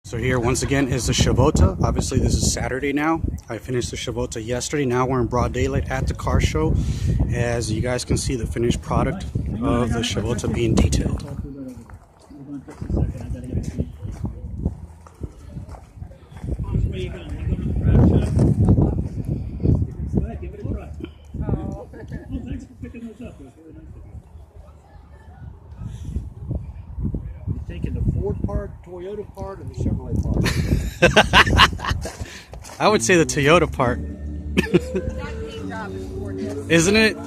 So here once again is the Chevota. Obviously this is Saturday now. I finished the Chevota yesterday. Now we're in broad daylight at the car show. As you guys can see, the finished product of the Chevota being detailed. Taking the Ford part, Toyota part, and the Chevrolet part. I would say the Toyota part. Isn't it?